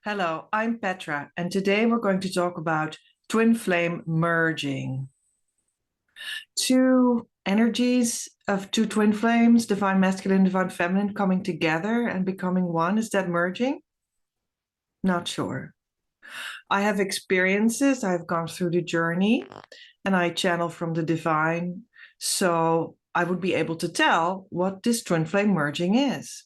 Hello, I'm Petra, and today we're going to talk about twin flame merging. Two energies of two twin flames, divine masculine, divine feminine, coming together and becoming one. Is that merging? Not sure. I have experiences, I've gone through the journey, and I channel from the divine, so I would be able to tell what this twin flame merging is.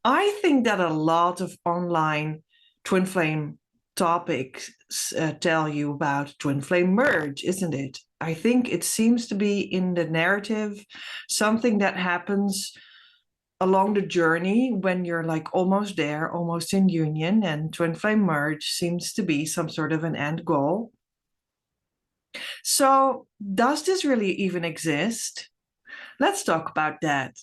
I think that a lot of online twin flame topics tell you about twin flame merge, isn't it? I think it seems to be in the narrative something that happens along the journey when you're like almost there, almost in union, and twin flame merge seems to be some sort of an end goal. So, does this really even exist? Let's talk about that.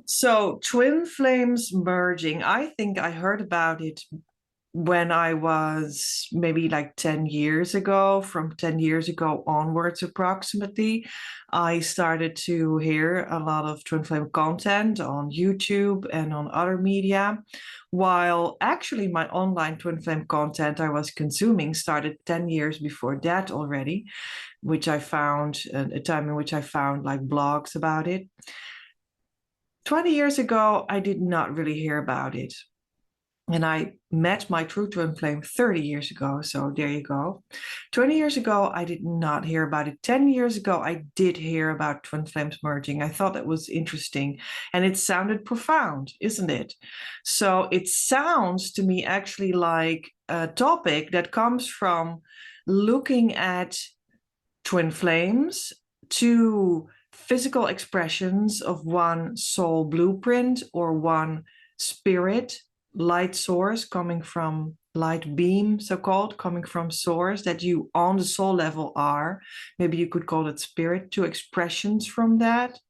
So, twin flames merging, I think I heard about it when I was maybe like 10 years ago. From 10 years ago onwards, approximately, I started to hear a lot of twin flame content on YouTube and on other media. While actually, my online twin flame content I was consuming started 10 years before that already, which I found a time in which I found like blogs about it. 20 years ago, I did not really hear about it. And I met my true twin flame 30 years ago. So there you go. 20 years ago, I did not hear about it. 10 years ago, I did hear about twin flames merging. I thought that was interesting and it sounded profound, isn't it? So it sounds to me actually like a topic that comes from looking at twin flames, two physical expressions of one soul blueprint or one spirit light source coming from light beam, so-called, coming from source that you on the soul level are. Maybe you could call it spirit, two expressions from that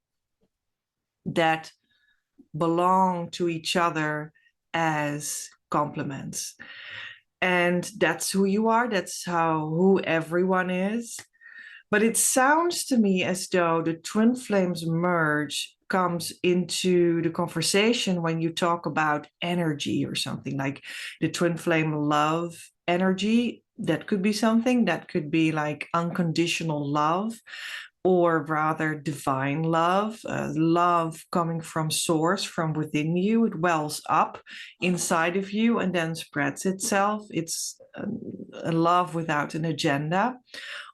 belong to each other as complements. And that's who you are. That's who everyone is. But it sounds to me as though the twin flames merge comes into the conversation when you talk about energy or something like the twin flame love energy. That could be something that could be like unconditional love, or rather divine love, love coming from source, from within you. It wells up inside of you and then spreads itself. It's a love without an agenda.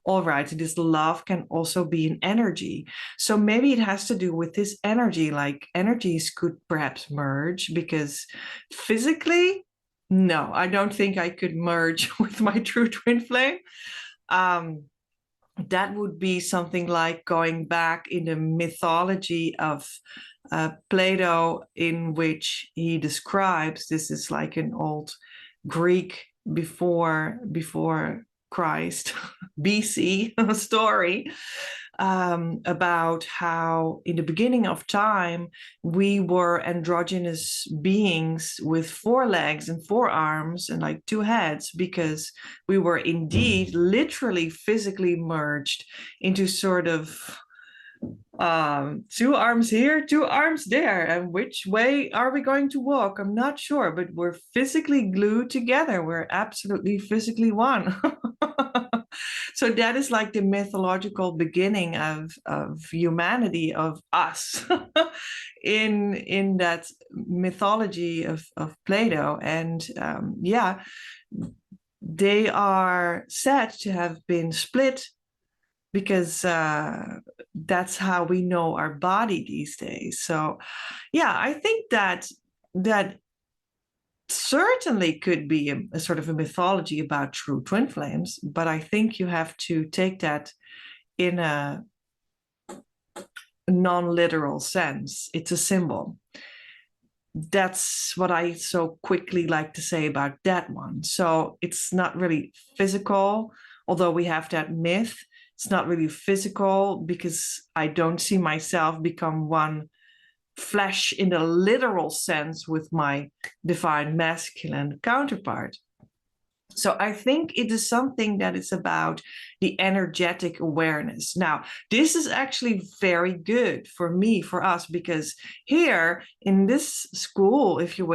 All right, this love can also be an energy. So maybe it has to do with this energy, like energies could perhaps merge, because physically, no, I don't think I could merge with my true twin flame. Um, that would be something like going back in the mythology of Plato, in which he describes, this is like an old Greek before Christ, BC story, about how in the beginning of time we were androgynous beings with four legs and four arms and like two heads, because we were indeed literally physically merged into sort of two arms here, two arms there. And which way are we going to walk? I'm not sure, but we're physically glued together. We're absolutely physically one. So that is like the mythological beginning of humanity, of us, in that mythology of Plato. And yeah, they are said to have been split because that's how we know our body these days. So yeah, I think that certainly could be a sort of a mythology about true twin flames, but I think you have to take that in a non-literal sense. It's a symbol. That's what I so quickly like to say about that one. So it's not really physical, although we have that myth. It's not really physical because I don't see myself become one flesh in the literal sense with my divine masculine counterpart. So I think it is something that is about the energetic awareness. Now, this is actually very good for me, for us, because here in this school, if you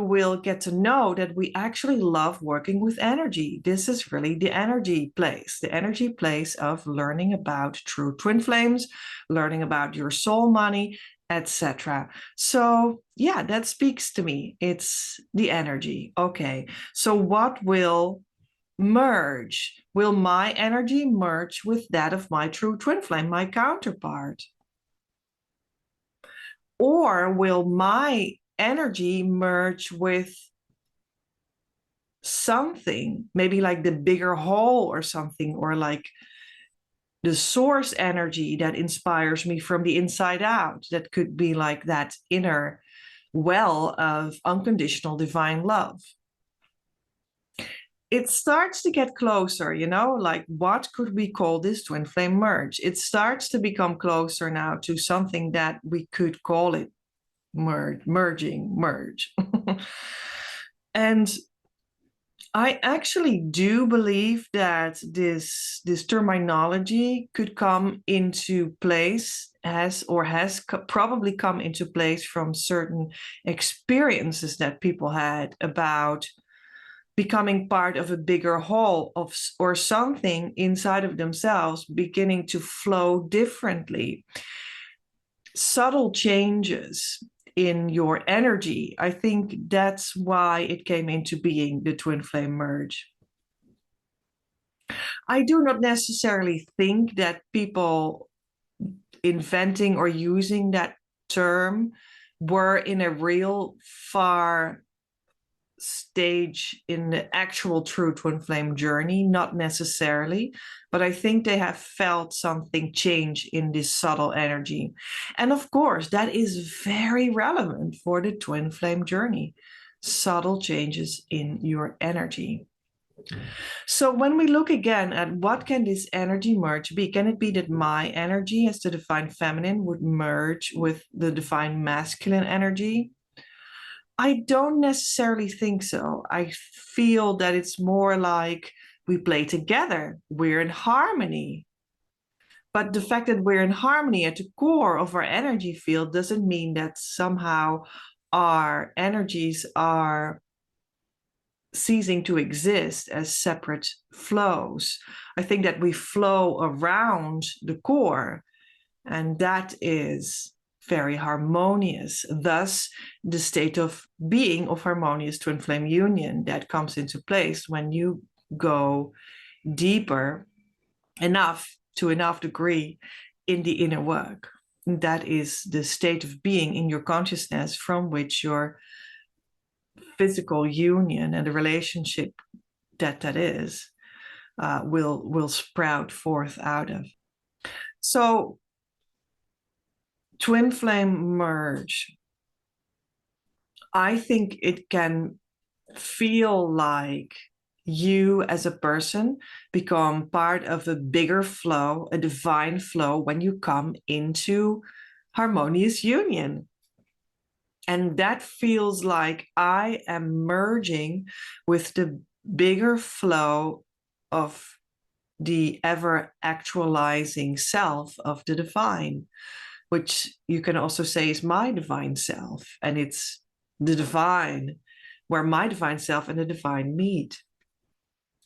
will get to know that we actually love working with energy. This is really the energy place of learning about true twin flames, learning about your soul money, etc. So yeah, that speaks to me. It's the energy. Okay. So what will merge? Will my energy merge with that of my true twin flame, my counterpart? Or will my energy merge with something, maybe like the bigger whole or something, or like the source energy that inspires me from the inside out? That could be like that inner well of unconditional divine love. It starts to get closer, like what could we call this twin flame merge? It starts to become closer now to something that we could call it merge. And I actually do believe that this terminology could come into place has probably come into place from certain experiences that people had about becoming part of a bigger whole or something inside of themselves beginning to flow differently. Subtle changes in your energy. I think that's why it came into being, the twin flame merge. I do not necessarily think that people inventing or using that term were in a real far stage in the actual true twin flame journey, not necessarily, but I think they have felt something change in this subtle energy. And of course, that is very relevant for the twin flame journey. Subtle changes in your energy. So when we look again at what can this energy merge be, can it be that my energy as the divine feminine would merge with the divine masculine energy? I don't necessarily think so. I feel that it's more like we play together, we're in harmony. But the fact that we're in harmony at the core of our energy field doesn't mean that somehow our energies are ceasing to exist as separate flows. I think that we flow around the core, and that is very harmonious. Thus, the state of being of harmonious twin flame union that comes into place when you go deeper enough to enough degree in the inner work. That is the state of being in your consciousness from which your physical union and the relationship that is will sprout forth out of. So twin flame merge, I think it can feel like you as a person become part of a bigger flow, a divine flow, when you come into harmonious union. And that feels like I am merging with the bigger flow of the ever actualizing self of the divine, which you can also say is my divine self. And it's the divine, where my divine self and the divine meet.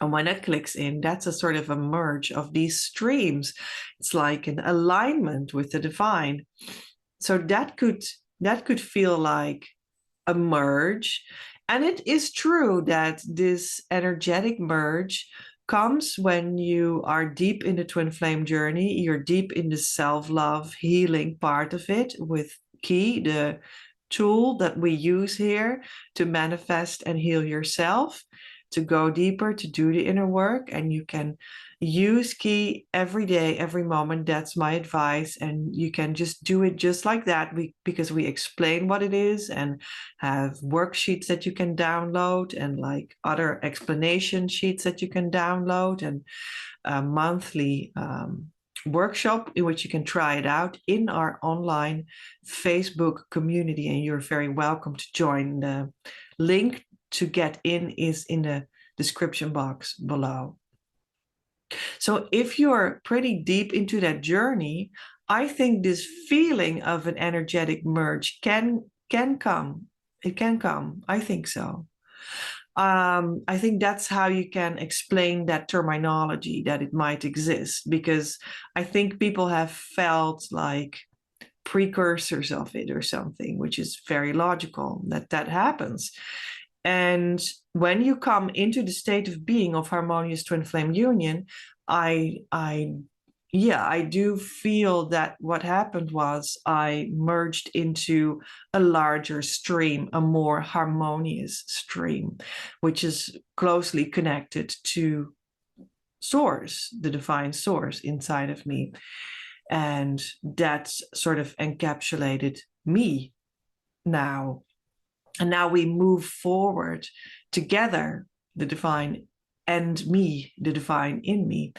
And when that clicks in, that's a sort of a merge of these streams. It's like an alignment with the divine. So that could feel like a merge. And it is true that this energetic merge comes when you are deep in the twin flame journey. You're deep in the self-love healing part of it with Ki, the tool that we use here to manifest and heal yourself, to go deeper, to do the inner work. And you can use Ki every day, every moment. That's my advice. And you can just do it just like that, because we explain what it is and have worksheets that you can download, and like other explanation sheets that you can download, and a monthly workshop in which you can try it out in our online Facebook community. And you're very welcome to join. The link to get in is in the description box below. So if you're pretty deep into that journey, I think this feeling of an energetic merge can come. It can come. I think so. I think that's how you can explain that terminology, that it might exist, because I think people have felt like precursors of it or something, which is very logical that that happens. And when you come into the state of being of harmonious twin flame union, I do feel that what happened was I merged into a larger stream, a more harmonious stream, which is closely connected to source, the divine source inside of me. And that sort of encapsulated me now. And now we move forward together, the divine and me, the divine in me.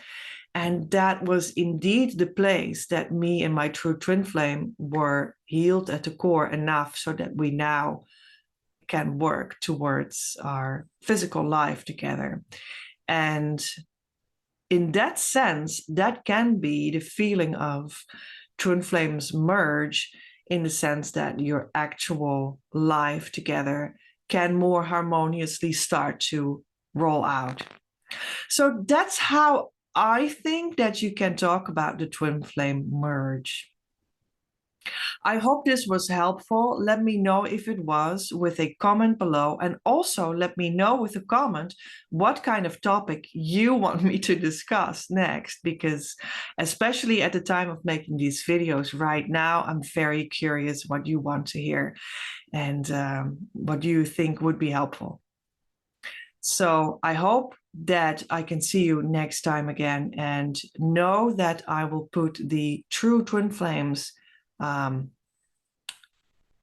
And that was indeed the place that me and my true twin flame were healed at the core enough so that we now can work towards our physical life together. And in that sense, that can be the feeling of twin flames merge, in the sense that your actual life together can more harmoniously start to roll out. So that's how I think that you can talk about the twin flame merge. I hope this was helpful. Let me know if it was with a comment below, and also let me know with a comment what kind of topic you want me to discuss next, because especially at the time of making these videos right now, I'm very curious what you want to hear and what you think would be helpful. So I hope that I can see you next time again, and know that I will put the True Twin Flames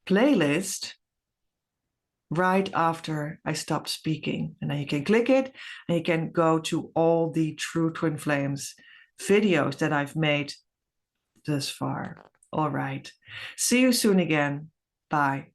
playlist right after I stop speaking. And then you can click it and you can go to all the True Twin Flames videos that I've made thus far. All right. See you soon again. Bye.